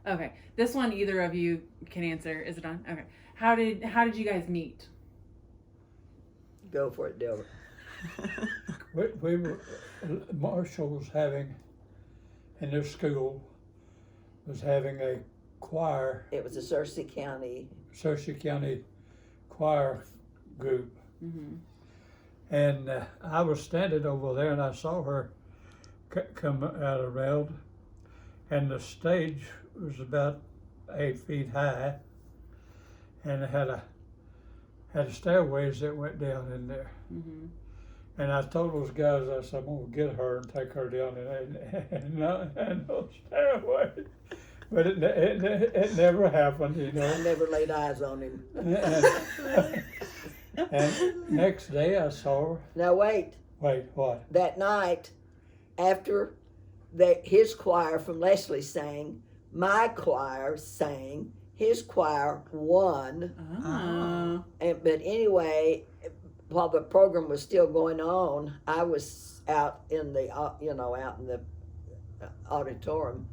Okay, this one either of you can answer. Is it on? Okay. How did you guys meet? Go for it, Delbert. We were, Marshall was having, in their school, was having a choir, It was a Searcy County. Searcy County choir group. Mm-hmm. And I was standing over there and I saw her come out around, and the stage was about 8 feet high, and it had stairways that went down in there. Mm-hmm. And I told those guys, I said, I'm gonna get her and take her down and no stairway. But it never happened, you I know. never laid eyes on him. And next day I saw her. Now wait, Wait, what? that night, after his choir from Leslie sang, my choir sang, his choir won. Oh. But anyway, while the program was still going on, I was out in the out in the auditorium,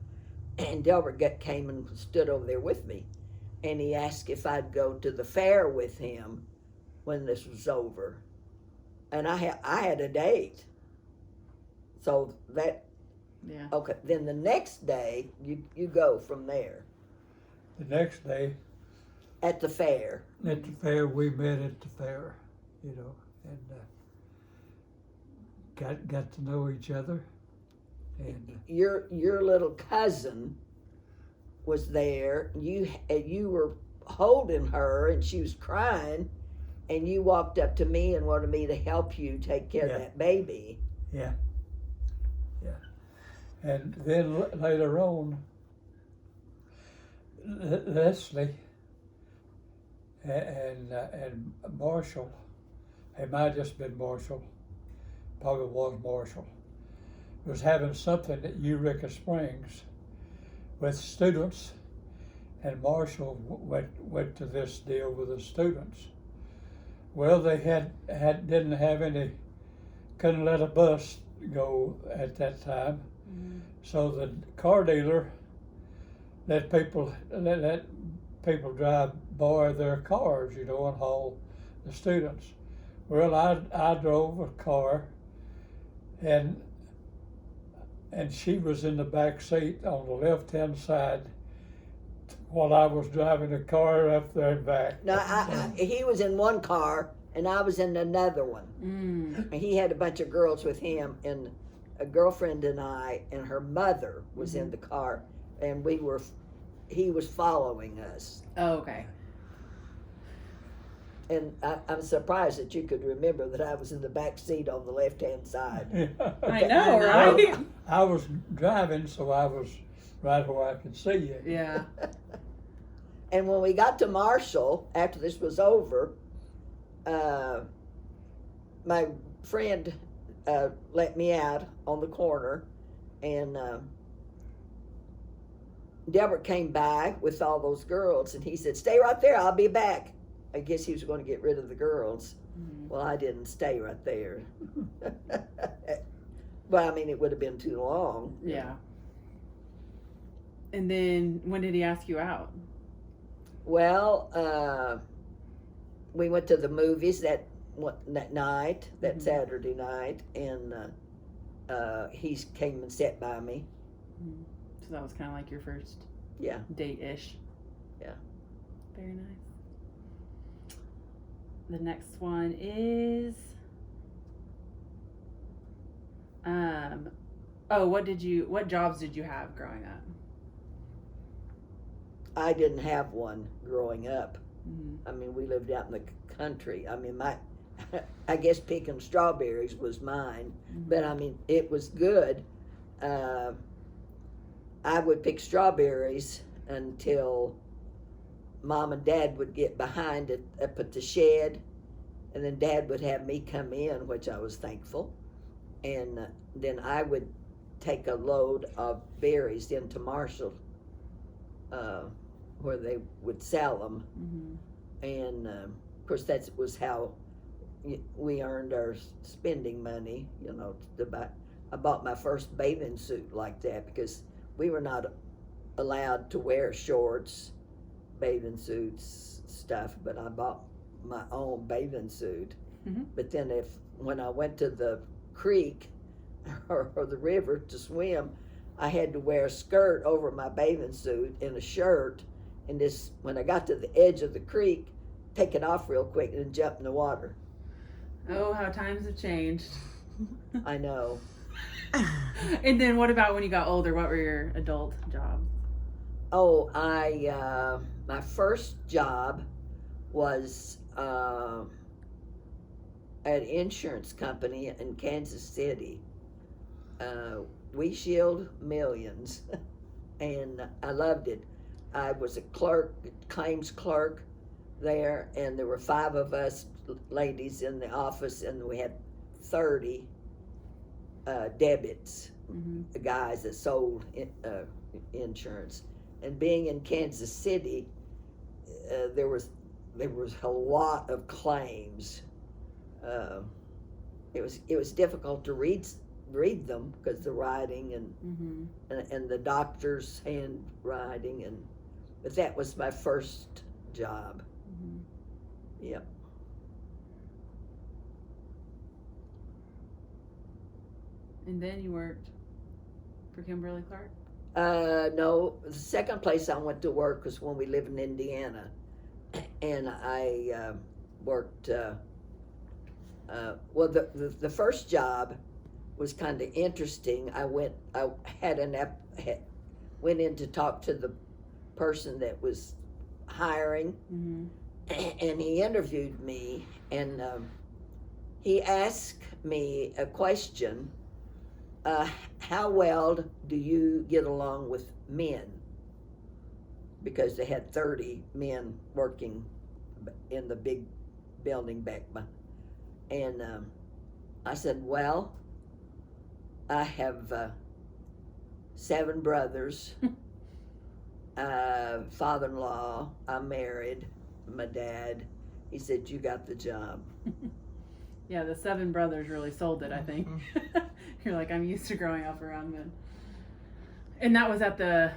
and Delbert came and stood over there with me, and he asked if I'd go to the fair with him when this was over, and I had a date. So that Yeah. okay. Then the next day, you go from there The next day at the fair. at the fair, we met at the fair, you know, and got to know each other. And Your little cousin was there. You were holding her, and she was crying, and you walked up to me and wanted me to help you take care Yeah. of that baby. and then later on, Leslie and Marshall, it might have just been Marshall, probably was Marshall, was having something at Eureka Springs with students, and Marshall went to this deal with the students. Well, they didn't have any, couldn't let a bus go at that time, Mm-hmm. so the car dealer let people borrow their cars, you know, and haul the students. Well, I drove a car, and she was in the back seat on the left-hand side while I was driving the car up there and back. Now, he was in one car, and I was in another one. Mm. And he had a bunch of girls with him, and a girlfriend and I, and her mother was in the car, and he was following us. Oh, okay. And I'm surprised that you could remember that I was in the back seat on the left-hand side. I know, right? I was driving, so I was right where I could see you. Yeah. And when we got to Marshall, after this was over, my friend let me out on the corner, and Delbert came by with all those girls, and he said, "Stay right there, I'll be back." I guess he was going to get rid of the girls. Mm-hmm. Well, I didn't stay right there. Well, I mean, it would have been too long. Yeah. And then when did he ask you out? Well, we went to the movies that night, that Mhm. Saturday night, and he came and sat by me. Mm-hmm. So that was kind of like your first Yeah. date-ish. Yeah. Very nice. The next one is what jobs did you have growing up? I didn't have one growing up. Mm-hmm. I mean, we lived out in the country. I mean, I guess picking strawberries was mine, Mm-hmm. but I mean, it was good. I would pick strawberries until Mom and Dad would get behind it up at the shed, and then Dad would have me come in, which I was thankful, and then I would take a load of berries into Marshall, where they would sell them, Mm-hmm. and of course that was how we earned our spending money, you know, to buy. I bought my first bathing suit like that because we were not allowed to wear shorts, bathing suits, stuff, but I bought my own bathing suit. Mhm. But then when I went to the creek or the river to swim, I had to wear a skirt over my bathing suit and a shirt, and this, when I got to the edge of the creek, take it off real quick and jump in the water. Oh, how times have changed. I know. And then what about when you got older? What were your adult jobs? Oh, my first job was at an insurance company in Kansas City. We Shield Millions, and I loved it. I was a clerk, claims clerk there, and there were 5 of us ladies in the office, and we had 30 debits, Mm-hmm. the guys that sold insurance. And being in Kansas City, there was a lot of claims. It was difficult to read them because the writing and the doctor's handwriting, but that was my first job. Mm-hmm. Yep. And then you worked for Kimberly Clark? No, the second place I went to work was when we lived in Indiana, and I worked. Well, the first job was kind of interesting. I went in to talk to the person that was hiring, and he interviewed me, and he asked me a question. How well do you get along with men? Because they had 30 men working in the big building back by. And I said, well, I have 7 brothers, father-in-law, I'm married, my dad. He said, you got the job. Yeah, the 7 brothers really sold it, I think. You're like, I'm used to growing up around men. And that was at the...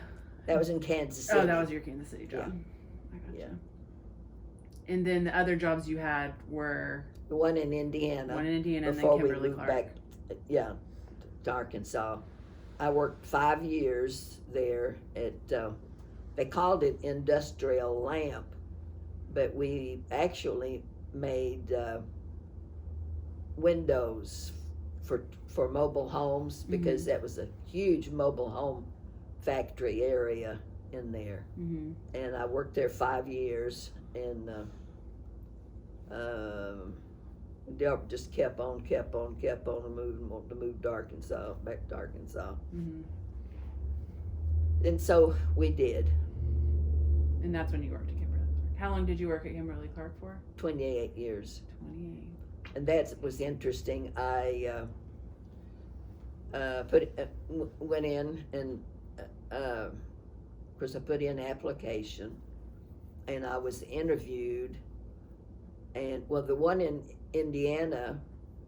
That was in Kansas City. Oh, that was your Kansas City job. Yeah. I gotcha. Yeah. And then the other jobs you had were... The one in Indiana. One in Indiana and then before we Kimberly moved Clark. back, to Arkansas. I worked 5 years there at, they called it Industrial Lamp, but we actually made windows for mobile homes, because that was a huge mobile home factory area in there. Mm-hmm. And I worked there 5 years, and Delbert just kept on and wanted to move to Arkansas, back to Arkansas. Mm-hmm. And so we did. And that's when you worked at Kimberly Clark. How long did you work at Kimberly Clark for? 28 years. 28. And that was interesting. I went in and, of course, I put in an application, and I was interviewed. And, well, the one in Indiana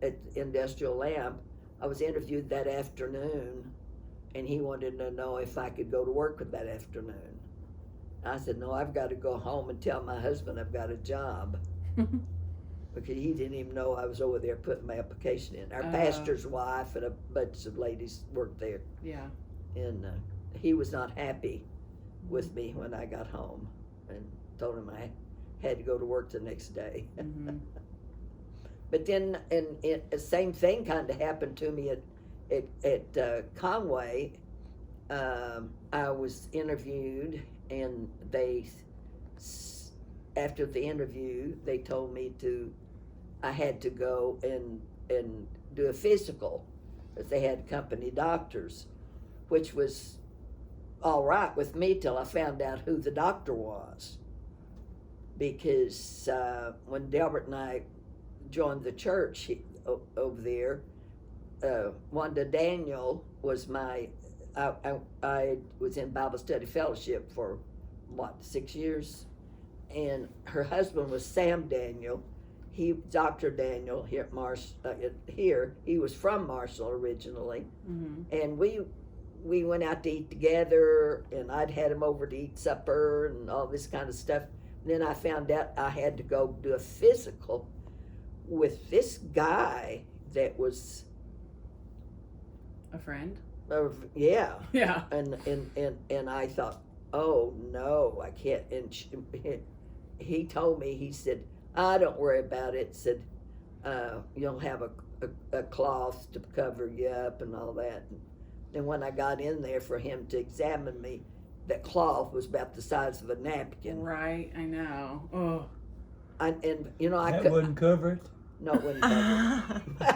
at Industrial Lamp, I was interviewed that afternoon, and he wanted to know if I could go to work with that afternoon. I said, no, I've got to go home and tell my husband I've got a job. Because he didn't even know I was over there putting my application in. Our pastor's wife and a bunch of ladies worked there. Yeah. And he was not happy with me when I got home, and told him I had to go to work the next day. Mm-hmm. But then, and the same thing kind of happened to me at Conway. I was interviewed, and after the interview, they told me I had to go and do a physical, because they had company doctors, which was all right with me till I found out who the doctor was. Because when Delbert and I joined the church over there, Wanda Daniel was I was in Bible study fellowship for 6 years, and her husband was Sam Daniel. Dr. Daniel here at he was from Marshall originally, Mm-hmm. and we we went out to eat together, and I'd had him over to eat supper and all this kind of stuff. And then I found out I had to go do a physical with this guy that was, A friend? yeah. Yeah. And I thought, oh no, I can't. And he told me, he said, don't worry about it. Said, you'll have a cloth to cover you up and all that. And when I got in there for him to examine me, that cloth was about the size of a napkin. Right, I know. Oh. I That could. wouldn't cover it. No, it wouldn't cover it.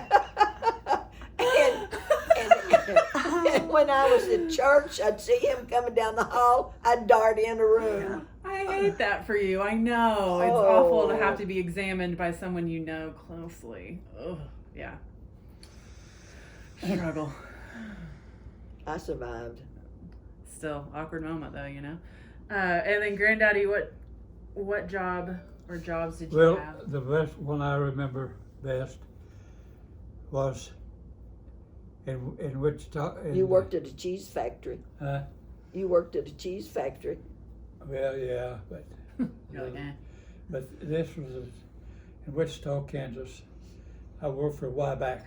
and when I was at church, I'd see him coming down the hall. I'd dart in a room. I hate that for you. I know. It's awful to have to be examined by someone you know closely. Oh, yeah. Struggle. I survived. Still, awkward moment though, you know. And then Granddaddy, what job or jobs did you Well, have? the best one I remember best was in Wichita. You worked at a cheese factory. Huh? You worked at a cheese factory. Well, yeah, but You're like, eh. but this was in Wichita, Kansas. I worked for Wyback.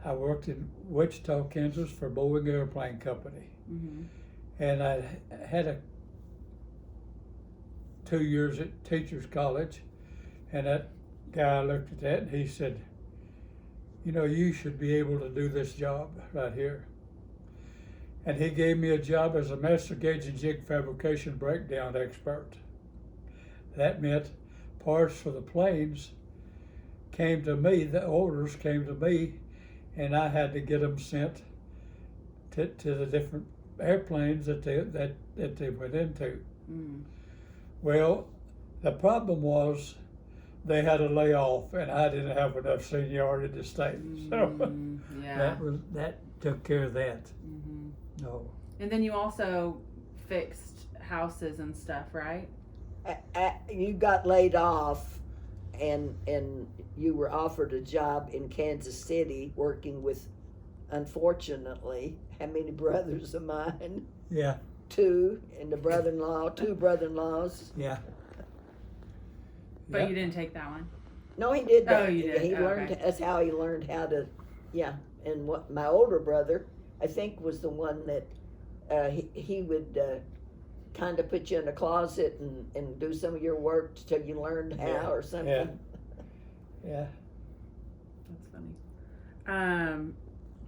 I worked in Wichita, Kansas for Boeing Airplane Company. Mm-hmm. And I had 2 years at Teachers College, and that guy looked at that and he said, you should be able to do this job right here. And he gave me a job as a master gauge and jig fabrication breakdown expert. That meant parts for the planes came to me, the orders came to me, and I had to get them sent to the different airplanes that they went into. Mm. Well, the problem was they had a layoff, and I didn't have enough seniority to stay. So Yeah. that took care of that. Mm-hmm. No. And then you also fixed houses and stuff, right? You got laid off, and you were offered a job in Kansas City working with, unfortunately, how many brothers of mine? Yeah. Two, and two brother-in-laws. Yeah. But Yeah. you didn't take that one. No, he did that. Oh, you did? He Oh, learned. okay. That's how he learned how to. Yeah, and what my older brother, I think, was the one that he would kind of put you in a closet and do some of your work till you learned how or something. Yeah. That's funny.